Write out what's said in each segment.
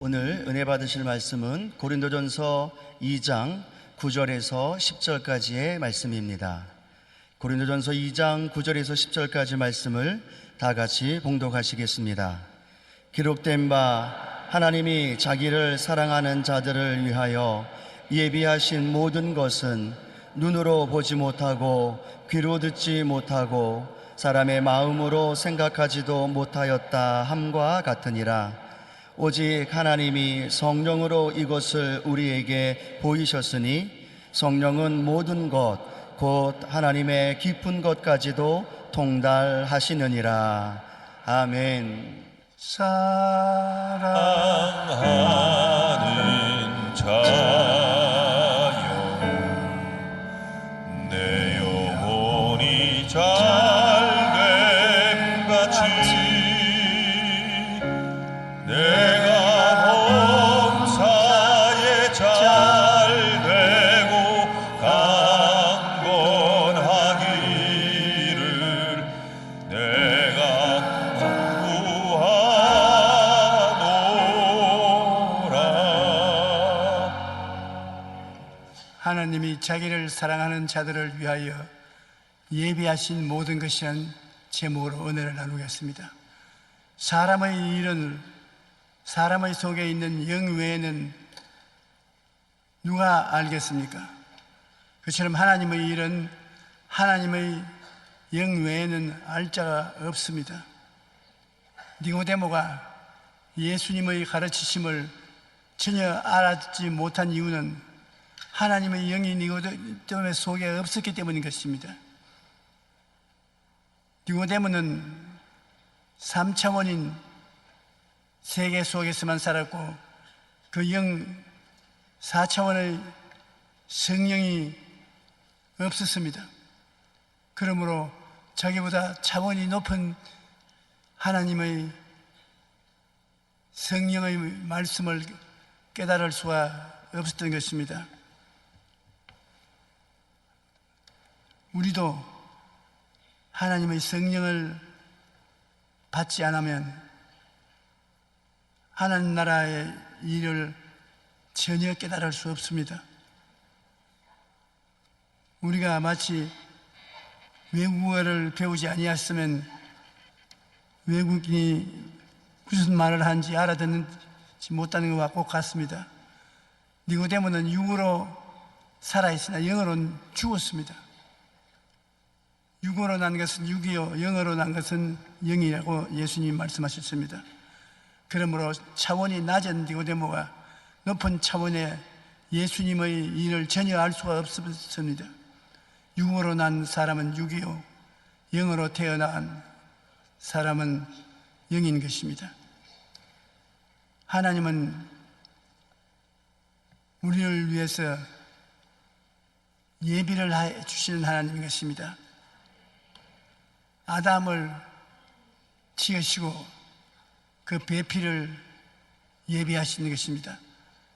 오늘 은혜 받으실 말씀은 고린도전서 2장 9절에서 10절까지의 말씀입니다. 고린도전서 2장 9절에서 10절까지 말씀을 다 같이 봉독하시겠습니다. 기록된 바 하나님이 자기를 사랑하는 자들을 위하여 예비하신 모든 것은 눈으로 보지 못하고 귀로 듣지 못하고 사람의 마음으로 생각하지도 못하였다 함과 같으니라. 오직 하나님이 성령으로 이것을 우리에게 보이셨으니 성령은 모든 것 곧 하나님의 깊은 것까지도 통달하시느니라. 아멘. 사랑하는 자여, 내 영혼이 잘됨 같이 내가 범사에 잘되고 강건하기를 내가 하나님이 자기를 사랑하는 자들을 위하여 예비하신 모든 것이란 제목으로 은혜를 나누겠습니다. 사람의 일은 사람의 속에 있는 영 외에는 누가 알겠습니까? 그처럼 하나님의 일은 하나님의 영 외에는 알 자가 없습니다. 니고데모가 예수님의 가르치심을 전혀 알아듣지 못한 이유는 하나님의 영이 니고데모 속에 없었기 때문인 것입니다. 니고데모는 3차원인 세계 속에서만 살았고 그 영 4차원의 성령이 없었습니다. 그러므로 자기보다 차원이 높은 하나님의 성령의 말씀을 깨달을 수가 없었던 것입니다. 우리도 하나님의 성령을 받지 않으면 하나님 나라의 일을 전혀 깨달을 수 없습니다. 우리가 마치 외국어를 배우지 아니했으면 외국인이 무슨 말을 하는지 알아듣지 못하는 것과 꼭 같습니다. 니고데모는 육으로 살아있으나 영으로는 죽었습니다. 육으로 난 것은 육이요 영으로 난 것은 영이라고 예수님이 말씀하셨습니다. 그러므로 차원이 낮은 니고데모가 높은 차원의 예수님의 일을 전혀 알 수가 없었습니다. 육으로 난 사람은 육이요 영으로 태어난 사람은 영인 것입니다. 하나님은 우리를 위해서 예비를 해 주시는 하나님인 것입니다. 아담을 지으시고 그 배필을 예비하시는 것입니다.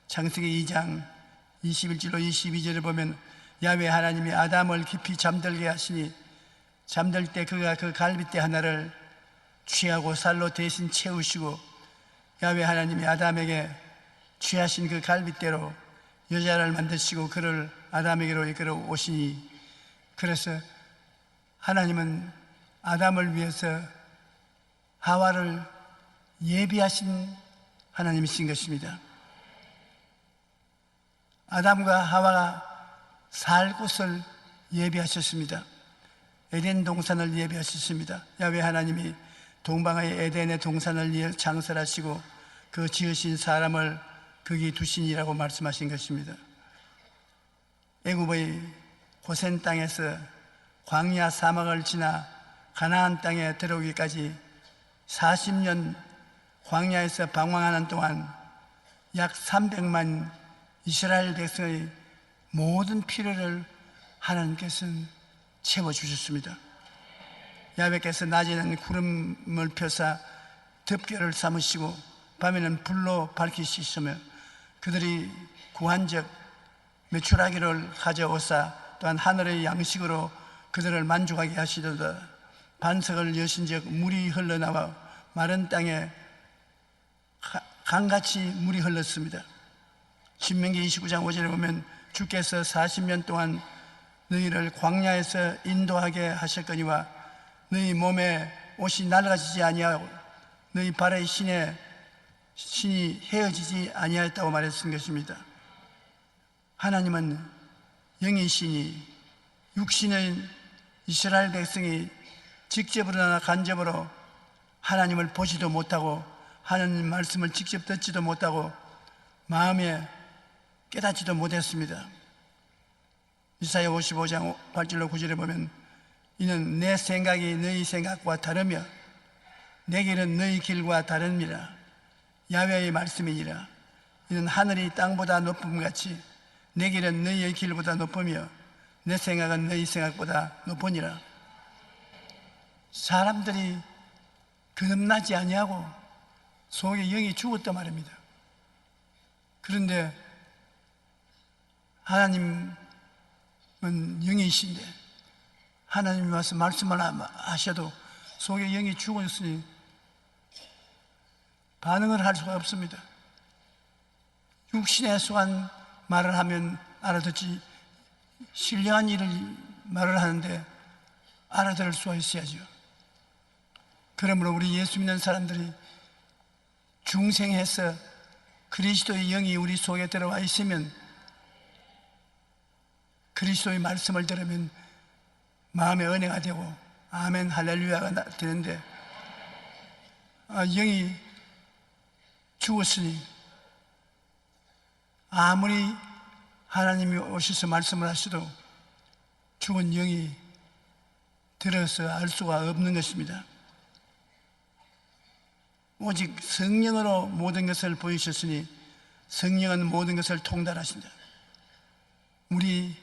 창세기 2장 21절로 22절을 보면 야훼 하나님이 아담을 깊이 잠들게 하시니 잠들 때 그가 그 갈빗대 하나를 취하고 살로 대신 채우시고 야훼 하나님이 아담에게 취하신 그 갈빗대로 여자를 만드시고 그를 아담에게로 이끌어 오시니, 그래서 하나님은 아담을 위해서 하와를 예비하신 하나님이신 것입니다. 아담과 하와가 살 곳을 예비하셨습니다. 에덴 동산을 예비하셨습니다. 야훼 하나님이 동방의 에덴의 동산을 창설하시고 그 지으신 사람을 거기 두신이라고 말씀하신 것입니다. 애굽의 고센 땅에서 광야 사막을 지나 가나안 땅에 들어오기까지 40년 광야에서 방황하는 동안 약 300만 이스라엘 백성의 모든 필요를 하나님께서는 채워주셨습니다. 야훼께서 낮에는 구름을 펴사 덮개를 삼으시고 밤에는 불로 밝히시며 그들이 구한적 메추라기를 가져오사 또한 하늘의 양식으로 그들을 만족하게 하시도다. 반석을 여신적 물이 흘러나와 마른 땅에 강같이 물이 흘렀습니다. 신명기 29장 5절에 보면 주께서 40년 동안 너희를 광야에서 인도하게 하셨거니와 너희 몸에 옷이 낡아지지 아니하고 너희 발의 신이 헤어지지 아니하였다고 말했던 것입니다. 하나님은 영이시니 육신의 이스라엘 백성이 직접으로나 간접으로 하나님을 보지도 못하고 하나님 말씀을 직접 듣지도 못하고 마음에 깨닫지도 못했습니다. 이사야 55장 8절로 9절에 보면 이는 내 생각이 너희 생각과 다르며 내 길은 너희 길과 다릅니다. 야훼의 말씀이니라. 이는 하늘이 땅보다 높음같이 내 길은 너희의 길보다 높으며 내 생각은 너희 생각보다 높으니라. 사람들이 거듭나지 아니하고 속에 영이 죽었단 말입니다. 그런데 하나님은 영이신데 하나님이 와서 말씀을 하셔도 속에 영이 죽었으니 반응을 할 수가 없습니다. 육신에 속한 말을 하면 알아듣지 신령한 일을 말을 하는데 알아들을 수가 있어야죠. 그러므로 우리 예수 믿는 사람들이 중생해서 그리스도의 영이 우리 속에 들어와 있으면 그리스도의 말씀을 들으면 마음의 은혜가 되고 아멘 할렐루야가 되는데 영이 죽었으니 아무리 하나님이 오셔서 말씀을 하셔도 죽은 영이 들어서 알 수가 없는 것입니다. 오직 성령으로 모든 것을 보이셨으니 성령은 모든 것을 통달하신다. 우리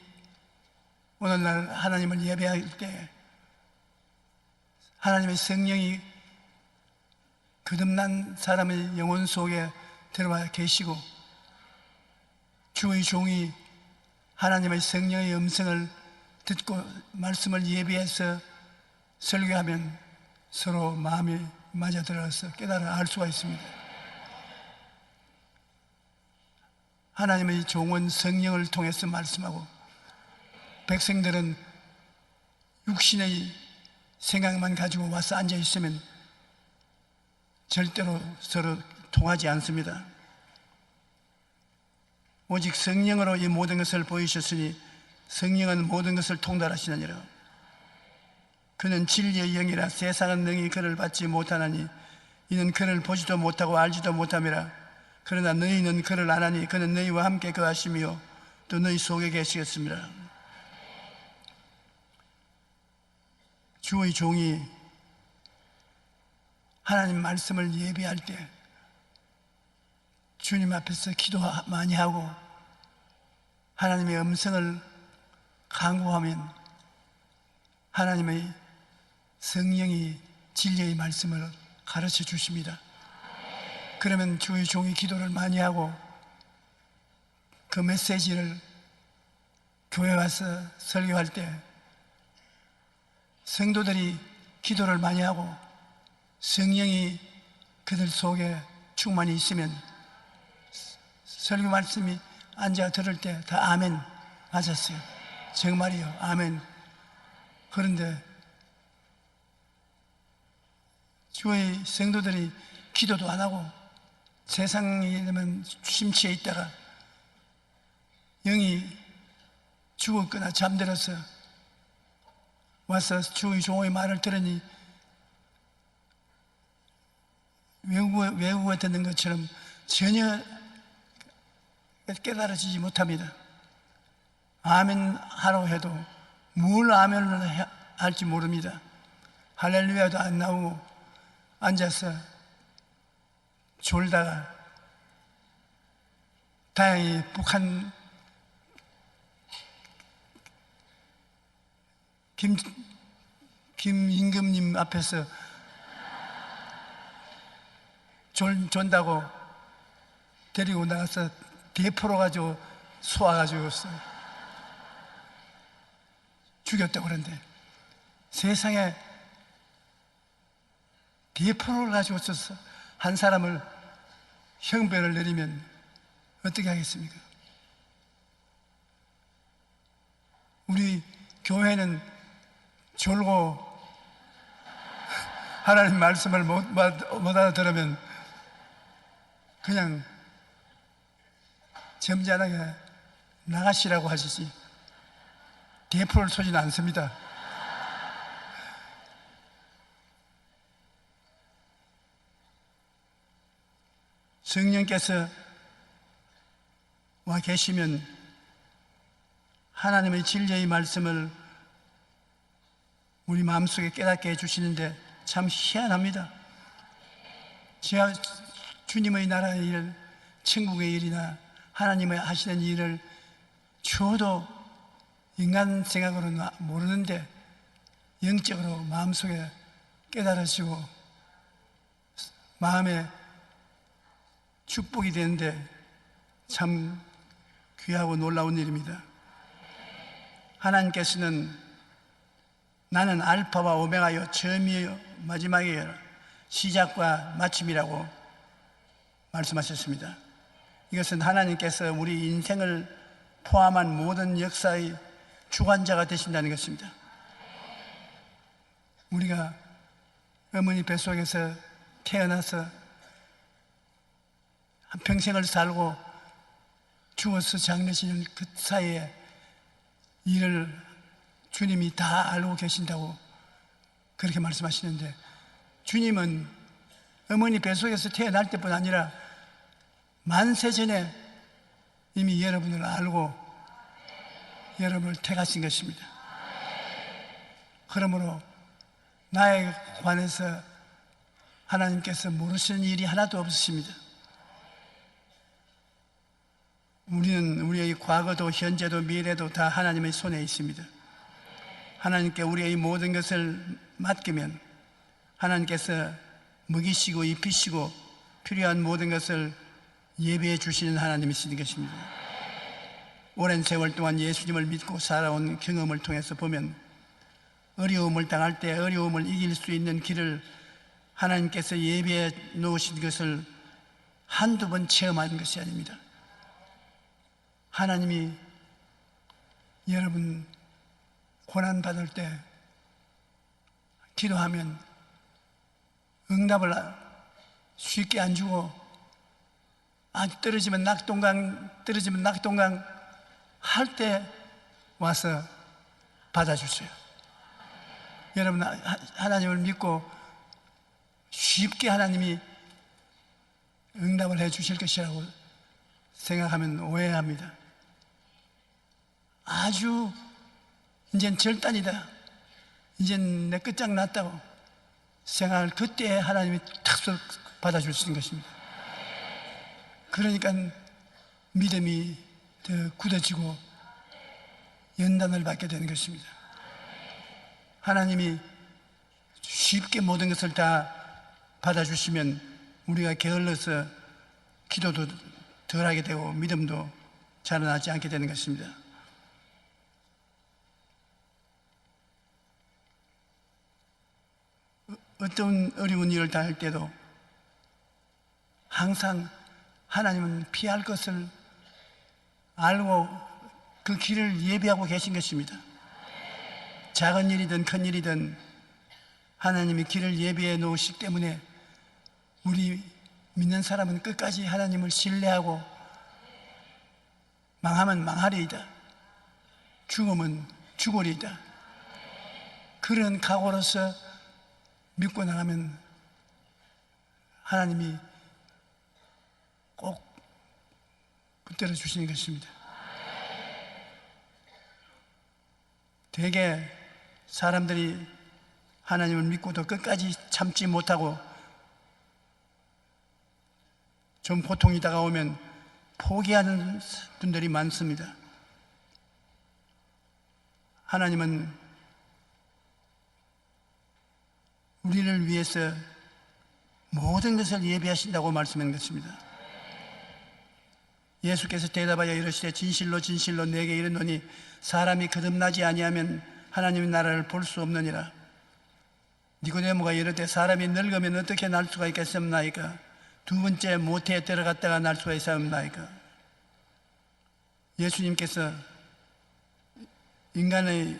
오늘날 하나님을 예배할 때 하나님의 성령이 거듭난 사람의 영혼 속에 들어와 계시고 주의 종이 하나님의 성령의 음성을 듣고 말씀을 예배해서 설교하면 서로 마음이 맞아 들어서 깨달아 알 수가 있습니다. 하나님의 종은 성령을 통해서 말씀하고 백성들은 육신의 생각만 가지고 와서 앉아 있으면 절대로 서로 통하지 않습니다. 오직 성령으로 이 모든 것을 보이셨으니 성령은 모든 것을 통달하시느니라. 그는 진리의 영이라 세상은 능히 그를 받지 못하나니 이는 그를 보지도 못하고 알지도 못함이라. 그러나 너희는 그를 아나니 그는 너희와 함께 거하시며 또 너희 속에 계시겠습니다. 주의 종이 하나님 말씀을 예배할 때 주님 앞에서 기도 많이 하고 하나님의 음성을 간구하면 하나님의 성령이 진리의 말씀을 가르쳐 주십니다. 그러면 주의 종이 기도를 많이 하고 그 메시지를 교회 와서 설교할 때 성도들이 기도를 많이 하고 성령이 그들 속에 충만히 있으면 설교 말씀이 앉아 들을 때 다 아멘 맞았어요. 정말이요. 아멘. 그런데 주의 성도들이 기도도 안 하고 세상에 되면 심취해 있다가 영이 죽었거나 잠들어서 와서 주의 종의 말을 들으니 외국어 듣는 것처럼 전혀 깨달아지지 못합니다. 아멘 하라고 해도 뭘 아멘을 할지 모릅니다. 할렐루야도 안 나오고 앉아서 졸다가 다행히 북한 김임금님 앞에서 존다고 데리고 나가서 대포로 가지고 쏘아가지고 죽였다고 그러는데 세상에 대포를 가지고 있어서 한 사람을 형벌을 내리면 어떻게 하겠습니까? 우리 교회는 졸고 하나님 말씀을 못 알아들으면 그냥 점잖하게 나가시라고 하시지 대포를 쏘지는 않습니다. 성령께서 와 계시면 하나님의 진리의 말씀을 우리 마음속에 깨닫게 해주시는데 참 희한합니다. 제가 주님의 나라의 일, 천국의 일이나 하나님의 하시는 일을 저도 인간 생각으로는 모르는데 영적으로 마음속에 깨달으시고 마음에 축복이 되는데 참 귀하고 놀라운 일입니다. 하나님께서는 나는 알파와 오메가요 처음이요 마지막이요 시작과 마침이라고 말씀하셨습니다. 이것은 하나님께서 우리 인생을 포함한 모든 역사의 주관자가 되신다는 것입니다. 우리가 어머니 뱃속에서 태어나서 한평생을 살고 죽어서 장례식을 그 사이에 일을 주님이 다 알고 계신다고 그렇게 말씀하시는데 주님은 어머니 뱃속에서 태어날 때뿐 아니라 만세 전에 이미 여러분을 알고 여러분을 택하신 것입니다. 그러므로 나에 관해서 하나님께서 모르시는 일이 하나도 없으십니다. 우리는 우리의 과거도 현재도 미래도 다 하나님의 손에 있습니다. 하나님께 우리의 모든 것을 맡기면 하나님께서 먹이시고 입히시고 필요한 모든 것을 예비해 주시는 하나님이신 것입니다. 오랜 세월 동안 예수님을 믿고 살아온 경험을 통해서 보면 어려움을 당할 때 어려움을 이길 수 있는 길을 하나님께서 예비해 놓으신 것을 한두 번 체험한 것이 아닙니다. 하나님이 여러분 고난받을 때 기도하면 응답을 쉽게 안 주고 떨어지면 낙동강 할 때 와서 받아주세요. 여러분 하나님을 믿고 쉽게 하나님이 응답을 해 주실 것이라고 생각하면 오해합니다. 아주 이젠 절단이다, 이젠 내 끝장났다고 생각을 그때 하나님이 탁 받아주시는 것입니다. 그러니까 믿음이 더 굳어지고 연단을 받게 되는 것입니다. 하나님이 쉽게 모든 것을 다 받아주시면 우리가 게을러서 기도도 덜하게 되고 믿음도 자라나지 않게 되는 것입니다. 어떤 어려운 일을 당할 때도 항상 하나님은 피할 것을 알고 그 길을 예비하고 계신 것입니다. 작은 일이든 큰 일이든 하나님이 길을 예비해 놓으시기 때문에 우리 믿는 사람은 끝까지 하나님을 신뢰하고 망하면 망하리이다, 죽으면 죽으리이다, 그런 각오로서 믿고 나가면 하나님이 꼭 붙들어 주시는 것입니다. 되게 사람들이 하나님을 믿고도 끝까지 참지 못하고 좀 고통이 다가오면 포기하는 분들이 많습니다. 하나님은 우리를 위해서 모든 것을 예비하신다고 말씀한 것입니다. 예수께서 대답하여 이르시되 진실로 진실로 내게 이르노니 사람이 거듭나지 아니하면 하나님의 나라를 볼 수 없느니라. 니고데모가 이르되 사람이 늙으면 어떻게 날 수가 있겠습니까? 두 번째 모태에 들어갔다가 날 수가 있사옵나이까? 예수님께서 인간의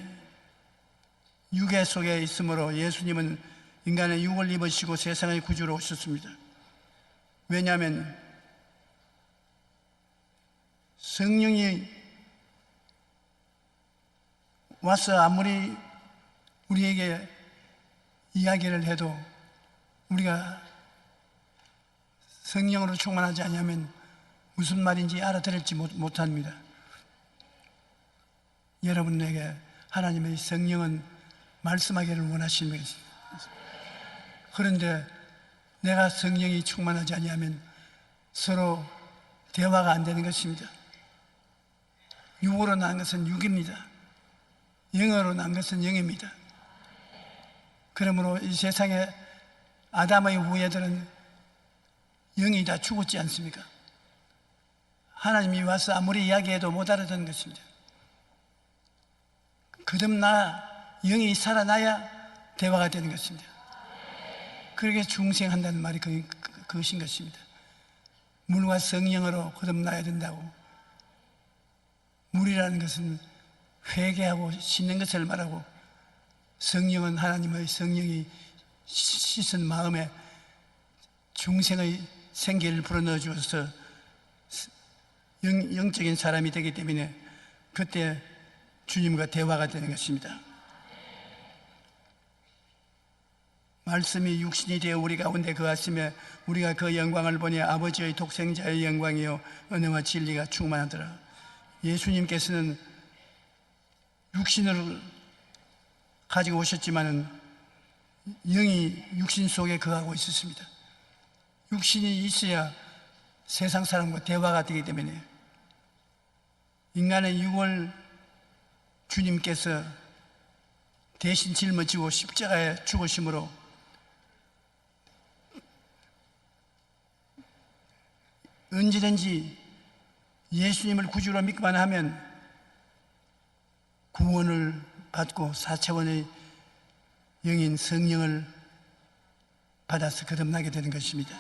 육의 속에 있으므로 예수님은 인간의 육을 입으시고 세상의 구주로 오셨습니다. 왜냐하면 성령이 와서 아무리 우리에게 이야기를 해도 우리가 성령으로 충만하지 않으면 무슨 말인지 알아들을지 못합니다. 여러분에게 하나님의 성령은 말씀하기를 원하시는 것입니다. 그런데 내가 성령이 충만하지 아니하면 서로 대화가 안 되는 것입니다. 육으로 난 것은 육입니다. 영으로 난 것은 영입니다. 그러므로 이 세상에 아담의 후예들은 영이 다 죽었지 않습니까? 하나님이 와서 아무리 이야기해도 못 알아듣는 것입니다. 거듭나 영이 살아나야 대화가 되는 것입니다. 그렇게 중생한다는 말이 그것인 것입니다. 물과 성령으로 거듭나야 된다고. 물이라는 것은 회개하고 씻는 것을 말하고, 성령은 하나님의 성령이 씻은 마음에 중생의 생기를 불어넣어 주어서 영적인 사람이 되기 때문에 그때 주님과 대화가 되는 것입니다. 말씀이 육신이 되어 우리 가운데 거하시며 우리가 그 영광을 보니 아버지의 독생자의 영광이요 은혜와 진리가 충만하더라. 예수님께서는 육신을 가지고 오셨지만은 영이 육신 속에 거하고 있었습니다. 육신이 있어야 세상 사람과 대화가 되기 때문에 인간의 육을 주님께서 대신 짊어지고 십자가에 죽으심으로 언제든지 예수님을 구주로 믿기만 하면 구원을 받고 4차원의 영인 성령을 받아서 거듭나게 되는 것입니다.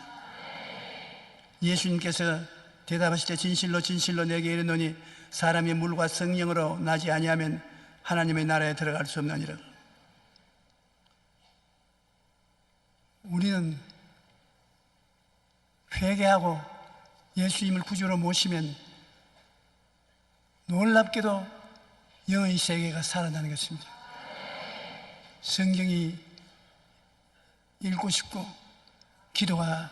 예수님께서 대답하실 때 진실로 진실로 내게 이르노니 사람이 물과 성령으로 나지 아니하면 하나님의 나라에 들어갈 수 없느니라. 우리는 회개하고 예수님을 구주로 모시면 놀랍게도 영의 세계가 살아나는 것입니다. 성경이 읽고 싶고 기도가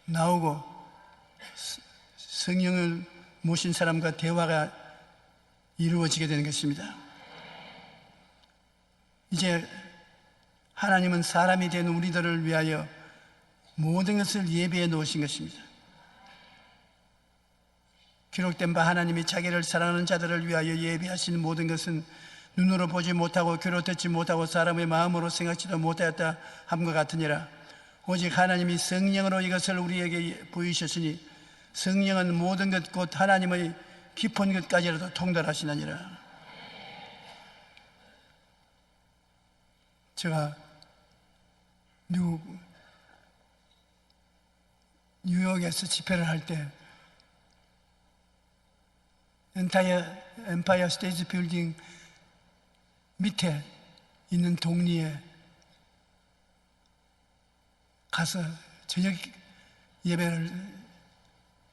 나오고 성령을 모신 사람과 대화가 이루어지게 되는 것입니다. 이제 하나님은 사람이 된 우리들을 위하여 모든 것을 예비해 놓으신 것입니다. 기록된 바 하나님이 자기를 사랑하는 자들을 위하여 예비하신 모든 것은 눈으로 보지 못하고 귀로 듣지 못하고 사람의 마음으로 생각지도 못하였다 함과 같으니라. 오직 하나님이 성령으로 이것을 우리에게 보이셨으니 성령은 모든 것 곧 하나님의 깊은 것까지라도 통달하시느니라. 제가 뉴욕에서 집회를 할 때 엠파이어 스테이트 빌딩 밑에 있는 동리에 가서 저녁 예배를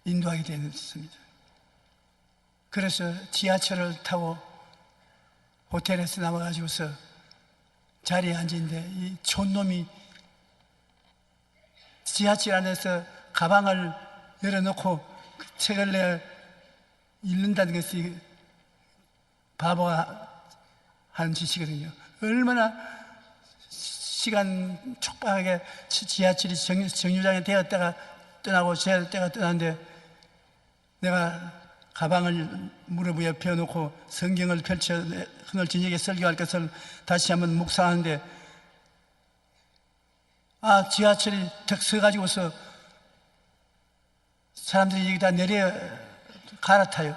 인도하게 되었습니다. 그래서 지하철을 타고 호텔에서 나와가지고서 자리에 앉았는데 이 촌놈이 지하철 안에서 가방을 열어놓고 그 책을 내 읽는다는 것이 바보가 하는 짓이거든요. 얼마나 시간 촉박하게 지하철이 정류장에 되었다가 떠나고 제때가 떠났는데 내가 가방을 무릎 위에 펴놓고 성경을 펼쳐 오늘 저녁에 설교할 것을 다시 한번 묵상하는데 지하철이 턱 서가지고서 사람들이 여기다 내려 갈아타요.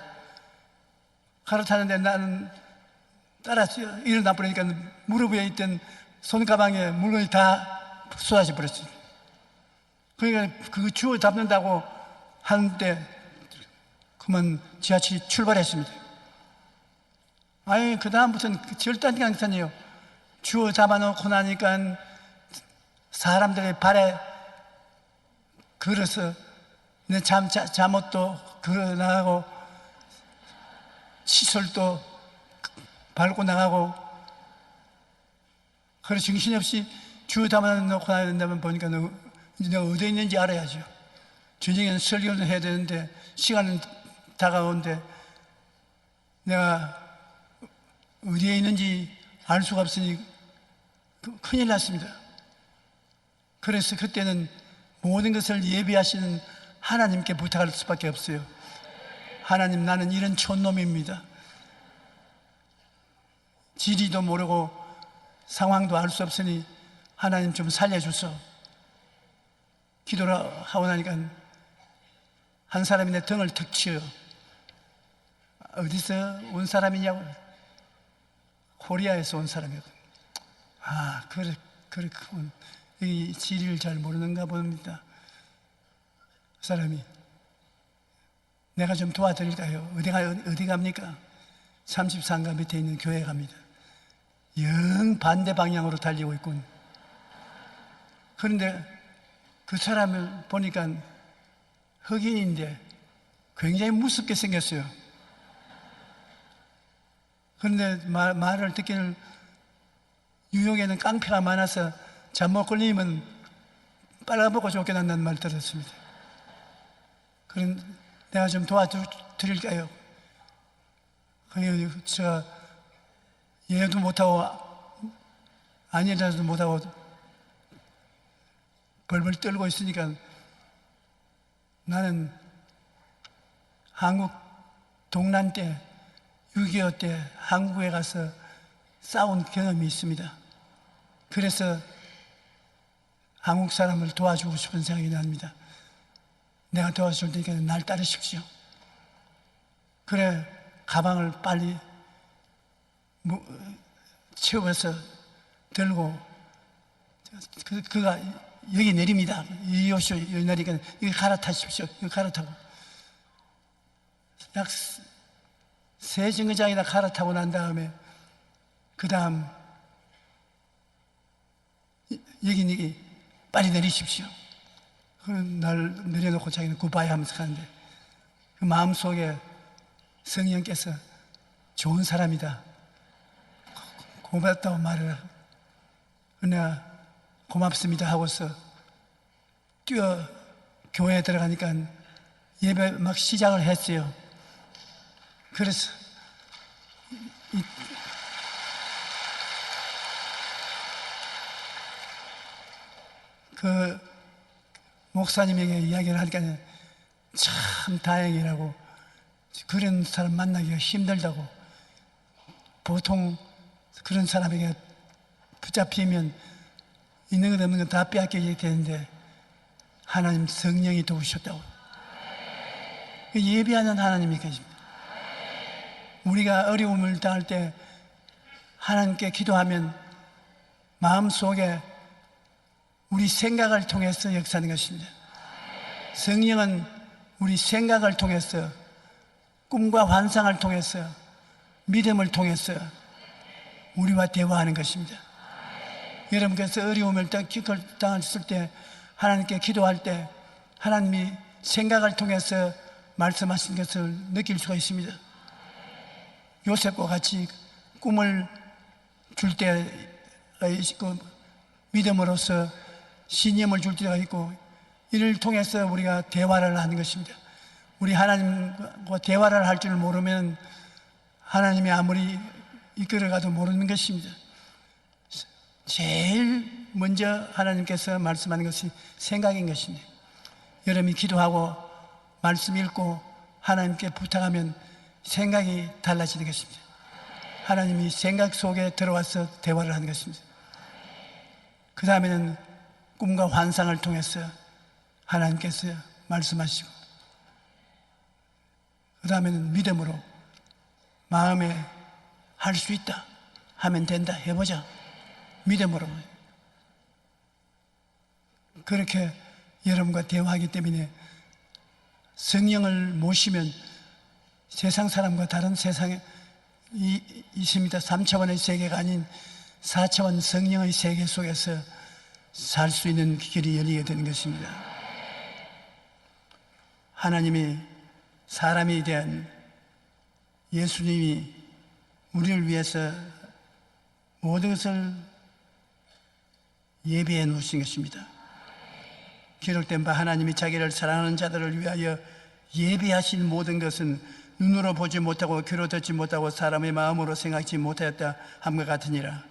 갈아타는데 나는 따라서 일어나 버리니까 무릎 위에 있던 손가방에 물건이 다 쏟아져 버렸어요. 그러니까 그 주워 담는다고 하는데 그만 지하철이 출발했습니다. 아니 그 다음부터는 절대 안 주워 잡아놓고 나니까 사람들의 발에 걸어서 내 잠옷도 걸어 나가고 시설도 밟고 나가고, 그래 정신없이 주워 담아놓고 나간다면 보니까 내가 어디에 있는지 알아야죠. 저녁에는 설교를 해야 되는데 시간은 다가오는데 내가 어디에 있는지 알 수가 없으니 큰일 났습니다. 그래서 그때는 모든 것을 예비하시는 하나님께 부탁할 수밖에 없어요. 하나님, 나는 이런 촌놈입니다. 지리도 모르고 상황도 알 수 없으니 하나님 좀 살려주소. 기도를 하고 나니까 한 사람이 내 등을 턱 치어요. 어디서 온 사람이냐고. 코리아에서 온 사람이거든요. 아, 그렇군. 이 지리를 잘 모르는가 봅니다. 그 사람이, 내가 좀 도와드릴까요? 어디 갑니까? 33가 밑에 있는 교회 갑니다. 영 반대 방향으로 달리고 있군. 그런데 그 사람을 보니까 흑인인데 굉장히 무섭게 생겼어요. 그런데 말을 듣기를, 뉴욕에는 깡패가 많아서 잘못 걸리면 빨아먹고 쫓겨난다는 말 들었습니다. 그런 내가 좀 도와드릴까요? 제가 예도 못하고 아니라도 못하고 벌벌 떨고 있으니까, 나는 한국 동란 때 6.25 때 한국에 가서 싸운 경험이 있습니다. 그래서 한국 사람을 도와주고 싶은 생각이 납니다. 내가 도와줄 테니까 날 따르십시오. 그래, 가방을 빨리 채워서 들고, 그가 여기 내립니다. 여기 오시오. 여기 내리니까 여기 갈아타십시오. 여기 갈아타고. 약 3정거장이나 갈아타고 난 다음에, 그 다음 여기 빨리 내리십시오. 그럼 날 내려놓고 자기는 굿바이 하면서 가는데, 그 마음속에 성령께서 좋은 사람이다, 고맙다고 말을 하고, 내가 고맙습니다 하고서 뛰어 교회에 들어가니까 예배 막 시작을 했어요. 그래서 그 목사님에게 이야기를 하니까 참 다행이라고, 그런 사람 만나기가 힘들다고, 보통 그런 사람에게 붙잡히면 있는 것 없는 것 다 빼앗기게 되는데 하나님 성령이 도우셨다고. 예비하는 하나님이 계십니다. 우리가 어려움을 당할 때 하나님께 기도하면 마음속에 우리 생각을 통해서 역사하는 것입니다. 성령은 우리 생각을 통해서, 꿈과 환상을 통해서, 믿음을 통해서 우리와 대화하는 것입니다. 여러분께서 어려움을 당했을 때, 하나님께 기도할 때 하나님이 생각을 통해서 말씀하신 것을 느낄 수가 있습니다. 요셉과 같이 꿈을 줄 때가 있고, 믿음으로써 신념을 줄 때가 있고, 이를 통해서 우리가 대화를 하는 것입니다. 우리 하나님과 대화를 할 줄 모르면 하나님이 아무리 이끌어가도 모르는 것입니다. 제일 먼저 하나님께서 말씀하는 것이 생각인 것입니다. 여러분이 기도하고 말씀 읽고 하나님께 부탁하면 생각이 달라지는 것입니다. 하나님이 생각 속에 들어와서 대화를 하는 것입니다. 그 다음에는 꿈과 환상을 통해서 하나님께서 말씀하시고, 그 다음에는 믿음으로 마음에 할 수 있다 하면 된다, 해보자, 믿음으로. 그렇게 여러분과 대화하기 때문에 성령을 모시면 세상 사람과 다른 세상에 있습니다. 3차원의 세계가 아닌 4차원 성령의 세계 속에서 살 수 있는 길이 열리게 되는 것입니다. 하나님이 사람에 대한 예수님이 우리를 위해서 모든 것을 예비해 놓으신 것입니다. 기록된 바 하나님이 자기를 사랑하는 자들을 위하여 예비하신 모든 것은 눈으로 보지 못하고 귀로 듣지 못하고 사람의 마음으로 생각지 못하였다 함과 같으니라.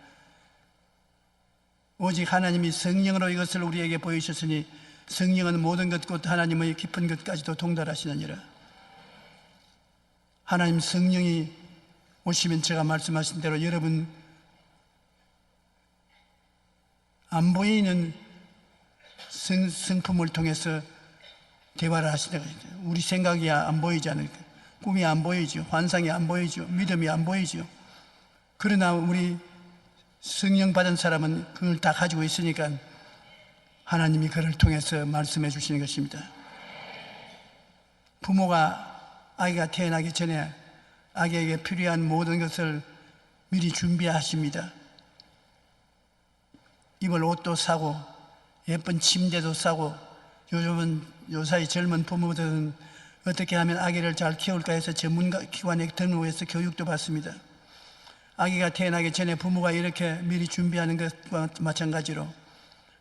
오직 하나님이 성령으로 이것을 우리에게 보이셨으니 성령은 모든 것 곧 하나님의 깊은 것까지도 통달하시느니라. 하나님 성령이 오시면 제가 말씀하신 대로 여러분 안 보이는 성품을 통해서 대화를 하시다. 우리 생각이 안 보이지 않을까? 꿈이 안 보이죠. 환상이 안 보이죠. 믿음이 안 보이죠. 그러나 우리 성령 받은 사람은 그걸 다 가지고 있으니까 하나님이 그를 통해서 말씀해 주시는 것입니다. 부모가 아기가 태어나기 전에 아기에게 필요한 모든 것을 미리 준비하십니다. 입을 옷도 사고 예쁜 침대도 사고, 요즘은 요사이 젊은 부모들은 어떻게 하면 아기를 잘 키울까 해서 전문기관에 등록해서 교육도 받습니다. 아기가 태어나기 전에 부모가 이렇게 미리 준비하는 것과 마찬가지로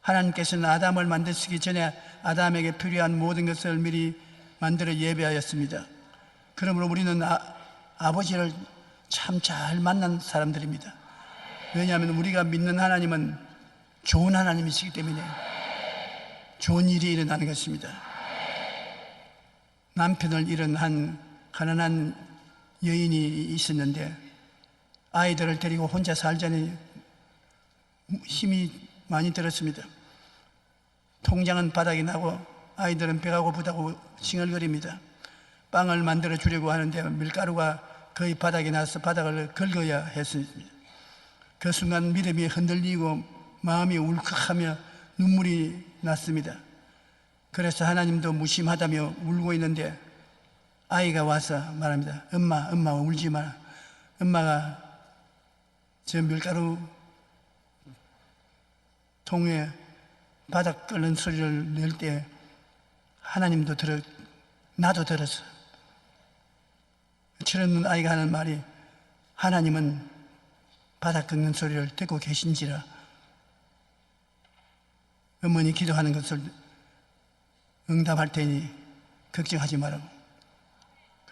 하나님께서는 아담을 만드시기 전에 아담에게 필요한 모든 것을 미리 만들어 예배하였습니다. 그러므로 우리는 아버지를 참 잘 만난 사람들입니다. 왜냐하면 우리가 믿는 하나님은 좋은 하나님이시기 때문에 좋은 일이 일어나는 것입니다. 남편을 잃은 한 가난한 여인이 있었는데 아이들을 데리고 혼자 살자니 힘이 많이 들었습니다. 통장은 바닥이 나고 아이들은 배가 고프다고 칭얼거립니다. 빵을 만들어 주려고 하는데 밀가루가 거의 바닥이 나서 바닥을 긁어야 했습니다. 그 순간 믿음이 흔들리고 마음이 울컥하며 눈물이 났습니다. 그래서 하나님도 무심하다며 울고 있는데 아이가 와서 말합니다. 엄마 울지 마라. 엄마가 저 밀가루 통에 바닥 끓는 소리를 낼 때 하나님도 나도 들었어. 철없는 아이가 하는 말이 하나님은 바닥 끓는 소리를 듣고 계신지라. 어머니 기도하는 것을 응답할 테니 걱정하지 말라고.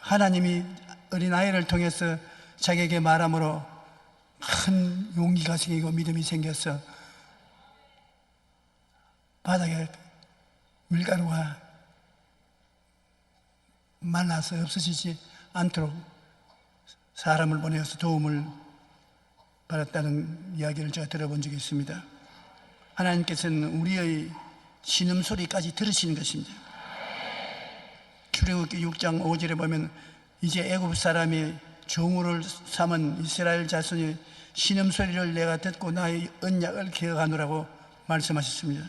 하나님이 어린아이를 통해서 자기에게 말함으로 큰 용기가 생기고 믿음이 생겨서 바닥에 밀가루가 말라서 없어지지 않도록 사람을 보내어서 도움을 받았다는 이야기를 제가 들어본 적이 있습니다. 하나님께서는 우리의 신음소리까지 들으시는 것입니다. 출애굽기 6장 5절에 보면 이제 애굽 사람이 종우를 삼은 이스라엘 자손이 신음소리를 내가 듣고 나의 언약을 기억하노라고 말씀하셨습니다.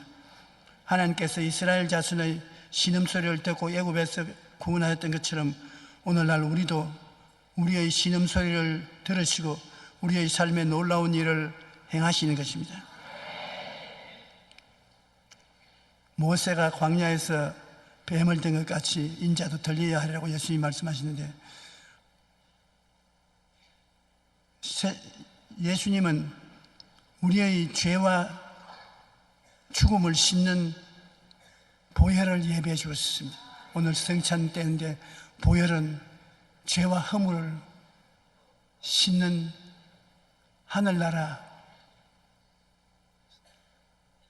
하나님께서 이스라엘 자손의 신음소리를 듣고 애굽에서 구원하셨던 것처럼 오늘날 우리도 우리의 신음소리를 들으시고 우리의 삶에 놀라운 일을 행하시는 것입니다. 모세가 광야에서 뱀을 든 것 같이 인자도 들려야 하리라고 예수님이 말씀하시는데 예수님은 우리의 죄와 죽음을 씻는 보혈을 예배해 주셨습니다. 오늘 성찬 때인데 보혈은 죄와 허물을 씻는 하늘나라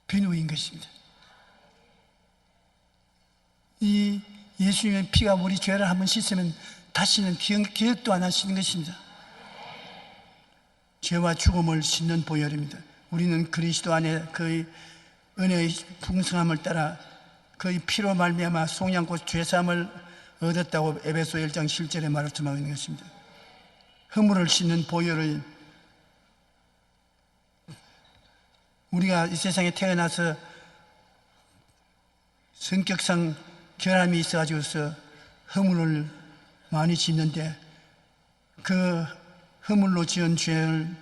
비누인 것입니다. 이 예수님의 피가 우리 죄를 한번 씻으면 다시는 기억도 안 하시는 것입니다. 죄와 죽음을 씻는 보혈입니다. 우리는 그리스도 안에 그의 은혜의 풍성함을 따라 그의 피로 말미암아 속량고 죄사함을 얻었다고 에베소 1장 7절에 말씀하고 있는 것입니다. 허물을 씻는 보혈을 우리가 이 세상에 태어나서 성격상 결함이 있어가지고서 허물을 많이 짓는데 그 허물로 지은 죄를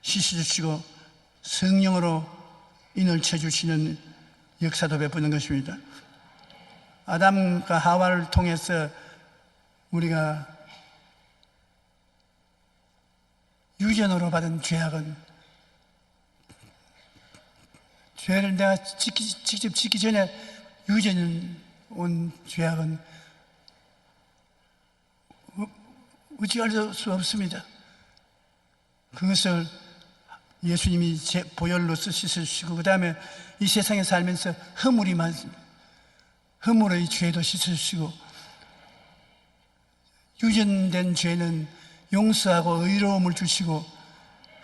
씻어주시고 성령으로 인을 쳐주시는 역사도 베푸는 것입니다. 아담과 하와를 통해서 우리가 유전으로 받은 죄악은, 죄를 내가 직접 짓기 전에 유전 온 죄악은 어찌할 수 없습니다. 그것을 예수님이 보혈로서 씻어주시고, 그 다음에 이 세상에 살면서 허물이 많습니다. 허물의 죄도 씻어주시고, 유전된 죄는 용서하고 의로움을 주시고,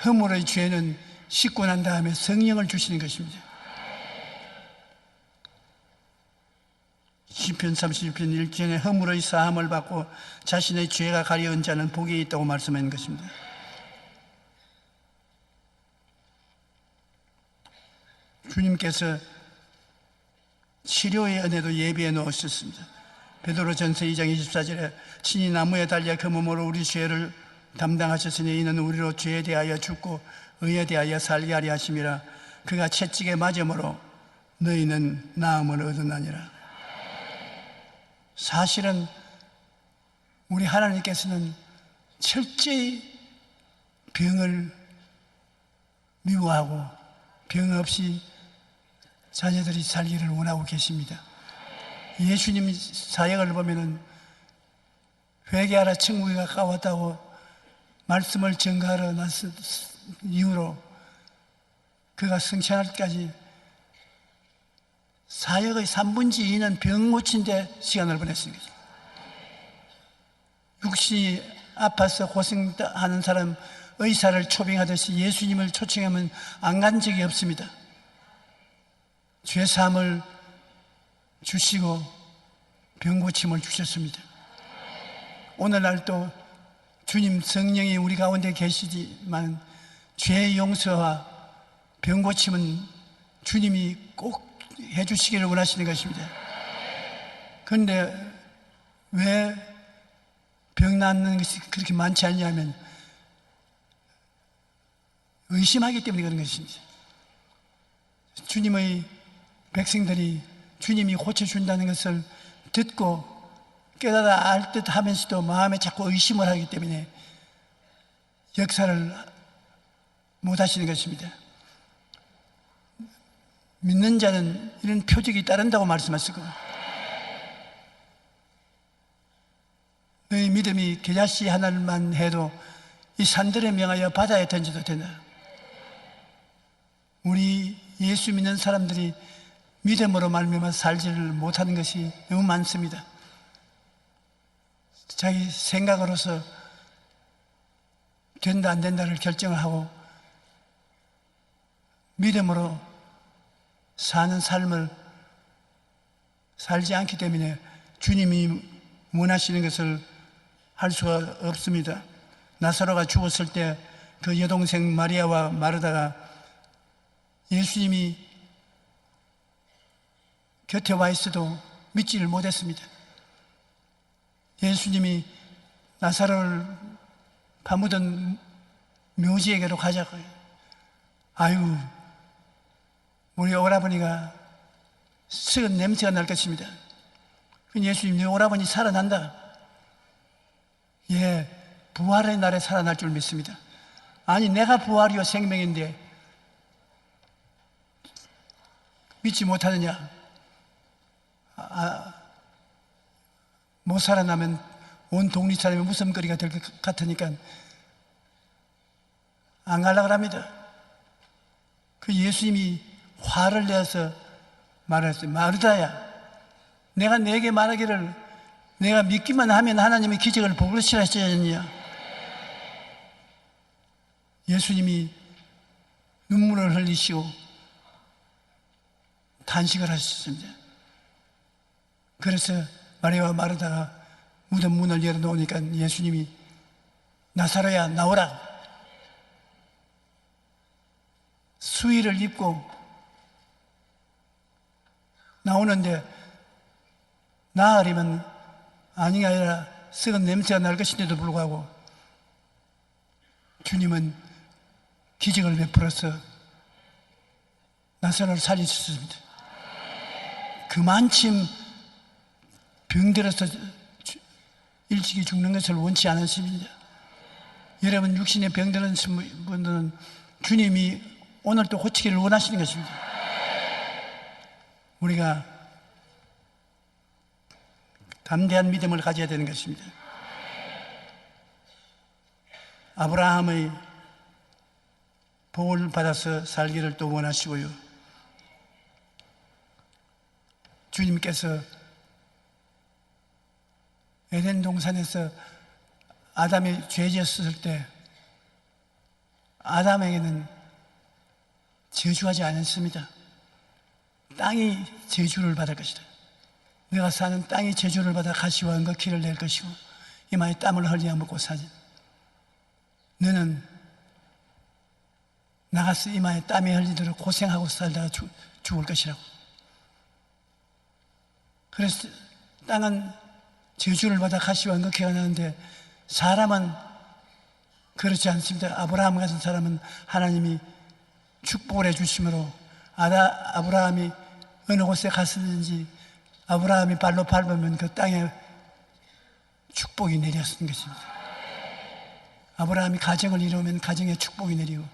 허물의 죄는 씻고 난 다음에 성령을 주시는 것입니다. 시편 36편 1절에 허물의 사함을 받고 자신의 죄가 가려운 자는 복이 있다고 말씀하는 것입니다. 주님께서 치료의 은혜도 예비해 놓으셨습니다. 베드로전서 2장 24절에 친히 나무에 달려 그 몸으로 우리 죄를 담당하셨으니 이는 우리로 죄에 대하여 죽고 의에 대하여 살게 하려 하심이라. 그가 채찍에 맞음으로 너희는 나음을 얻었나니라. 사실은 우리 하나님께서는 철저히 병을 미워하고 병 없이 자녀들이 살기를 원하고 계십니다. 예수님 사역을 보면은 회개하라 천국이 가까웠다고 말씀을 전가하러 났을 이후로 그가 승천할 때까지 사역의 3분의 2는 병 고친 데 시간을 보냈습니다. 육신이 아파서 고생하는 사람 의사를 초빙하듯이 예수님을 초청하면 안 간 적이 없습니다. 죄사함을 주시고 병고침을 주셨습니다. 오늘날도 주님 성령이 우리 가운데 계시지만 죄 용서와 병고침은 주님이 꼭 해주시기를 원하시는 것입니다. 그런데 왜 병 낫는 것이 그렇게 많지 않냐면 의심하기 때문에 그런 것입니다. 주님의 백성들이 주님이 고쳐준다는 것을 듣고 깨달아 알 듯 하면서도 마음에 자꾸 의심을 하기 때문에 역사를 못 하시는 것입니다. 믿는 자는 이런 표적이 따른다고 말씀하시고, 너희 믿음이 겨자씨 하나만 해도 이 산들에 명하여 바다에 던져도 된다. 우리 예수 믿는 사람들이 믿음으로 말미암아 살지를 못하는 것이 너무 많습니다. 자기 생각으로서 된다 안 된다를 결정을 하고 믿음으로 사는 삶을 살지 않기 때문에 주님이 원하시는 것을 할 수가 없습니다. 나사로가 죽었을 때 그 여동생 마리아와 마르다가 예수님이 곁에 와 있어도 믿지를 못했습니다. 예수님이 나사로를 파묻은 묘지에게로 가자고요. 아유, 우리 오라버니가 썩은 냄새가 날 것입니다. 예수님, 네 오라버니 살아난다. 예, 부활의 날에 살아날 줄 믿습니다. 아니, 내가 부활이요 생명인데 믿지 못하느냐? 못 살아나면 온 동리 사람이 무덤거리가 될 것 같으니까 안 가려고 합니다. 그 예수님이 화를 내서 말했어요. 마르다야, 내가 네게 말하기를 내가 믿기만 하면 하나님의 기적을 복으시라 하지 않느냐? 예수님이 눈물을 흘리시고 탄식을 하셨습니다. 그래서 마리아와 마르다가 무덤 문을 열어놓으니까 예수님이 나사로야 나오라. 수의를 입고 나오는데 나으리면 아니가 아니라 썩은 냄새가 날 것인데도 불구하고 주님은 기적을 베풀어서 나사로를 살리셨습니다. 그만큼 병들어서 일찍이 죽는 것을 원치 않으십니다. 여러분 육신에 병드는 분들은 주님이 오늘 또 고치기를 원하시는 것입니다. 우리가 담대한 믿음을 가져야 되는 것입니다. 아브라함의 복을 받아서 살기를 또 원하시고요. 주님께서 에덴 동산에서 아담이 죄 지었을 때 아담에게는 저주하지 않았습니다. 땅이 저주를 받을 것이다. 내가 사는 땅이 저주를 받아 가시와 은거키를 낼 것이고 이마에 땀을 흘려 먹고 사지. 너는 나가서 이마에 땀이 흘리도록 고생하고 살다가 죽을 것이라고. 그래서 땅은 저주를 받아 가시와 은거키가 나는데 사람은 그렇지 않습니다. 아브라함 같은 사람은 하나님이 축복을 해주심으로 아브라함이 어느 곳에 갔든지 아브라함이 발로 밟으면 그 땅에 축복이 내렸던 것입니다. 아브라함이 가정을 이루면 가정에 축복이 내리고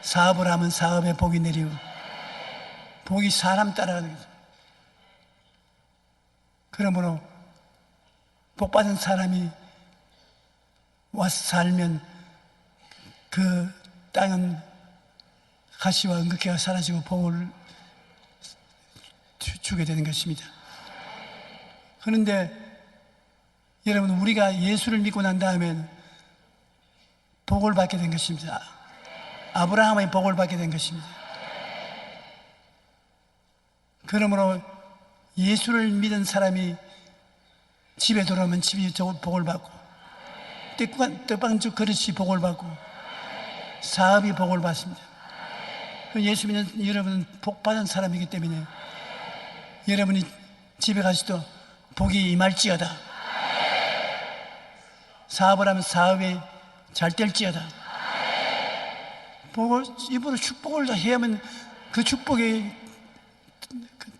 사업을 하면 사업에 복이 내리고 복이 사람 따라가는 거죠. 그러므로 복받은 사람이 와서 살면 그 땅은 가시와 은극해가 사라지고 복을 주게 되는 것입니다. 그런데 여러분 우리가 예수를 믿고 난 다음에 복을 받게 된 것입니다. 아브라함의 복을 받게 된 것입니다. 그러므로 예수를 믿은 사람이 집에 돌아오면 집이 복을 받고 떡방죽 그릇이 복을 받고 사업이 복을 받습니다. 예수 믿는 여러분은 복 받은 사람이기 때문에 여러분이 집에 가서도 복이 임할지어다. 사업을 하면 사업이 잘 될지어다. 복을 입으로 축복을 해야만 그 축복이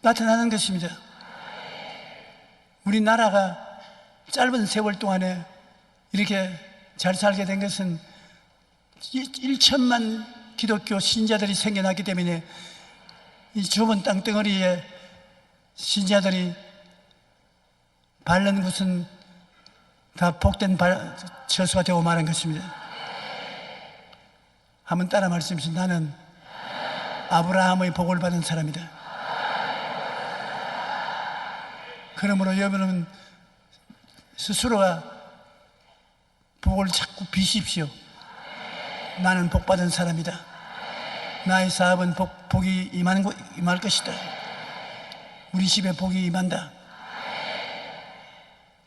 나타나는 것입니다. 우리나라가 짧은 세월 동안에 이렇게 잘 살게 된 것은 1천만 기독교 신자들이 생겨났기 때문에 이 좁은 땅덩어리에 신자들이 밟는 곳은 다 복된 처소가 되고 말한 것입니다. 한번 따라 말씀하시죠. 나는 아브라함의 복을 받은 사람이다. 그러므로 여러분은 스스로가 복을 자꾸 비십시오. 나는 복 받은 사람이다. 나의 사업은 복이 임할 것이다. 우리 집에 복이 임한다.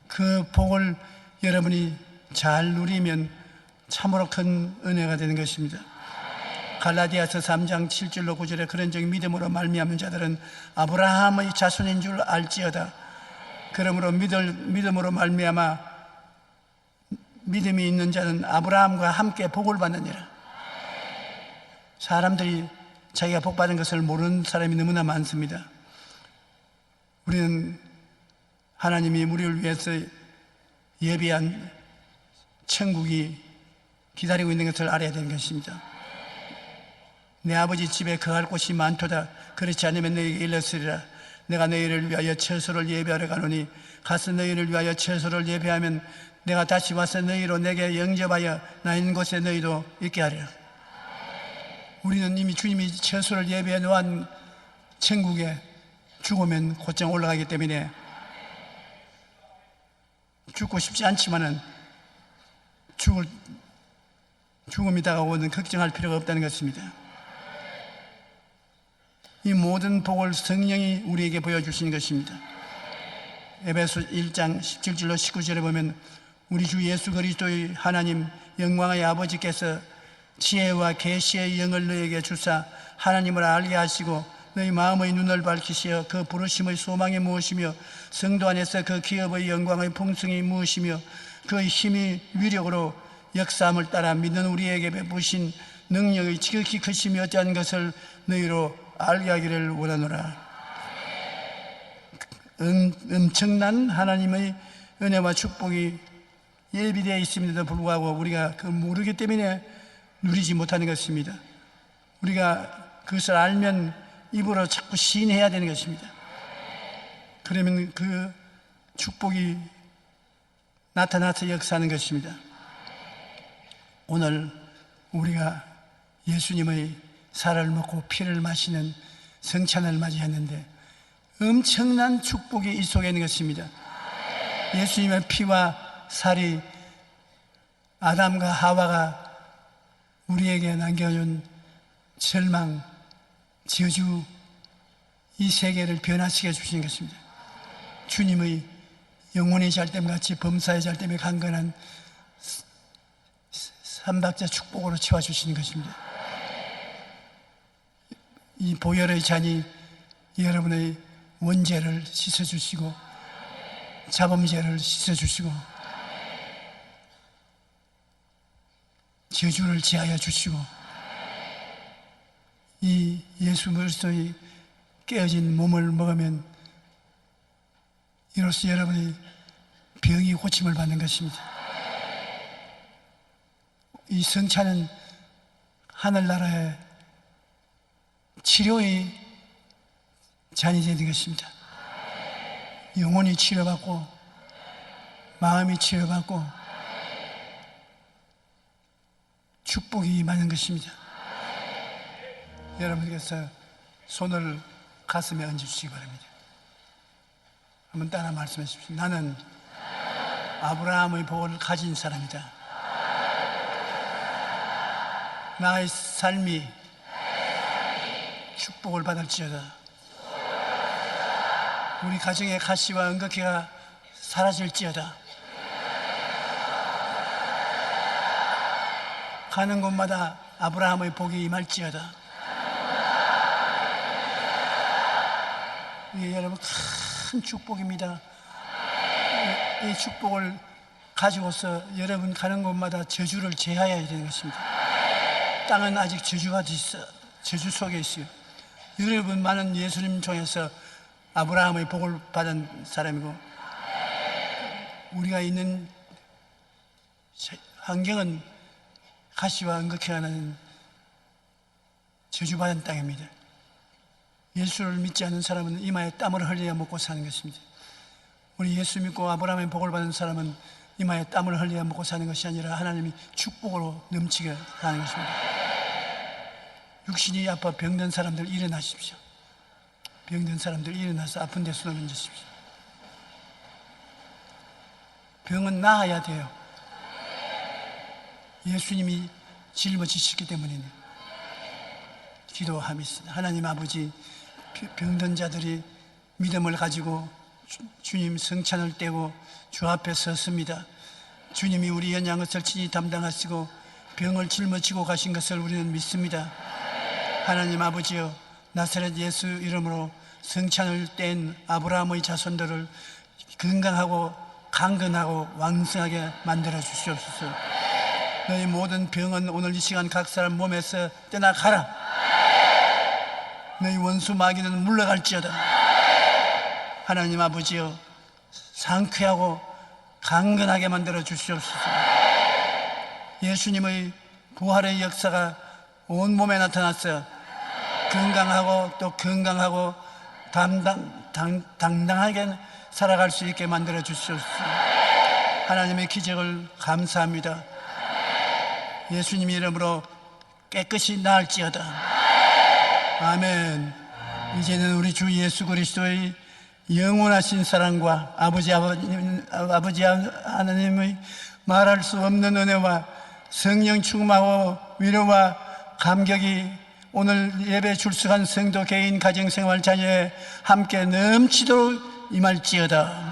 그 복을 여러분이 잘 누리면 참으로 큰 은혜가 되는 것입니다. 갈라디아서 3장 7절로 9절에 그런즉 믿음으로 말미암은 자들은 아브라함의 자손인 줄 알지어다. 그러므로 믿음으로 말미암아 믿음이 있는 자는 아브라함과 함께 복을 받느니라. 사람들이 자기가 복 받은 것을 모르는 사람이 너무나 많습니다. 우리는 하나님이 우리를 위해서 예비한 천국이 기다리고 있는 것을 알아야 되는 것입니다. 내 아버지 집에 거할 곳이 많도다. 그렇지 않으면 너희에게 일렀으리라. 내가 너희를 위하여 처소를 예비하러 가노니 가서 너희를 위하여 처소를 예비하면 내가 다시 와서 너희로 내게 영접하여 나 있는 곳에 너희도 있게 하리라. 우리는 이미 주님이 처소를 예비해 놓은 천국에 죽으면 곧장 올라가기 때문에 죽고 싶지 않지만은 죽음이 다가오는 걱정할 필요가 없다는 것입니다. 이 모든 복을 성령이 우리에게 보여주시는 것입니다. 에베소 1장 17절로 19절에 보면 우리 주 예수 그리스도의 하나님 영광의 아버지께서 지혜와 계시의 영을 너에게 주사 하나님을 알게 하시고 너희 마음의 눈을 밝히시어 그 부르심의 소망이 무엇이며 성도 안에서 그 기업의 영광의 풍성이 무엇이며 그 힘이 위력으로 역사함을 따라 믿는 우리에게 베푸신 능력이 지극히 크심이 어찌한 것을 너희로 알게 하기를 원하노라. 엄청난 하나님의 은혜와 축복이 예비되어 있음에도 불구하고 우리가 그 모르기 때문에 누리지 못하는 것입니다. 우리가 그것을 알면 입으로 자꾸 시인해야 되는 것입니다. 그러면 그 축복이 나타나서 역사하는 것입니다. 오늘 우리가 예수님의 살을 먹고 피를 마시는 성찬을 맞이했는데 엄청난 축복이 이 속에 있는 것입니다. 예수님의 피와 살이 아담과 하와가 우리에게 남겨준 절망, 저주, 이 세계를 변화시켜 주신 것입니다. 주님의 영혼의 잘됨같이 범사의 잘됨에 강건한 삼박자 축복으로 채워주시는 것입니다. 이 보혈의 잔이 여러분의 원죄를 씻어주시고 자범죄를 씻어주시고 저주를 제하여 주시고 이 예수 그리스도의 깨어진 몸을 먹으면 이로써 여러분의 병이 고침을 받는 것입니다. 이 성찬은 하늘나라의 치료의 잔이 되는 것입니다. 영혼이 치료받고 마음이 치료받고 축복이 많은 것입니다. 여러분께서 손을 가슴에 얹어주시기 바랍니다. 한번 따라 말씀해 주십시오. 나는 아브라함의 복을 가진 사람이다. 나의 삶이 축복을 받을지어다. 우리 가정의 가시와 은극해가 사라질지어다. 가는 곳마다 아브라함의 복이 임할지어다. 이게 여러분 큰 축복입니다. 이 축복을 가지고서 여러분 가는 곳마다 저주를 제하여야 되는 것입니다. 땅은 아직 저주가 있어, 저주 속에 있어요. 여러분만은 예수님 중에서 아브라함의 복을 받은 사람이고 우리가 있는 환경은 가시와 은극해가 나는 저주받은 땅입니다. 예수를 믿지 않는 사람은 이마에 땀을 흘려야 먹고 사는 것입니다. 우리 예수 믿고 아브라함의 복을 받은 사람은 이마에 땀을 흘려야 먹고 사는 것이 아니라 하나님이 축복으로 넘치게 하는 것입니다. 육신이 아파 병든 사람들 일어나십시오. 병든 사람들 일어나서 아픈 데 손을 얹으십시오. 병은 나아야 돼요. 예수님이 짊어지셨기 때문이네. 기도하겠습니다. 하나님 아버지, 병든 자들이 믿음을 가지고 주님 성찬을 떼고 주 앞에 섰습니다. 주님이 우리 연약한 것을 친히 담당하시고 병을 짊어지고 가신 것을 우리는 믿습니다. 하나님 아버지여, 나사렛 예수 이름으로 성찬을 뗀 아브라함의 자손들을 건강하고 강건하고 왕성하게 만들어 주시옵소서. 너희 모든 병은 오늘 이 시간 각 사람 몸에서 떠나가라. 너희 원수 마귀는 물러갈지어다. 하나님 아버지여, 상쾌하고 강건하게 만들어 주시옵소서. 예수님의 부활의 역사가 온 몸에 나타났어 건강하고 또 건강하고 당당하게 살아갈 수 있게 만들어 주시옵소서. 하나님의 기적을 감사합니다. 예수님 이름으로 깨끗이 나을지어다. 아멘. 이제는 우리 주 예수 그리스도의 영원하신 사랑과 아버지 하나님의 말할 수 없는 은혜와 성령 충만하고 위로와 감격이 오늘 예배 출석한 성도 개인 가정생활 자녀에 함께 넘치도록 임할지어다.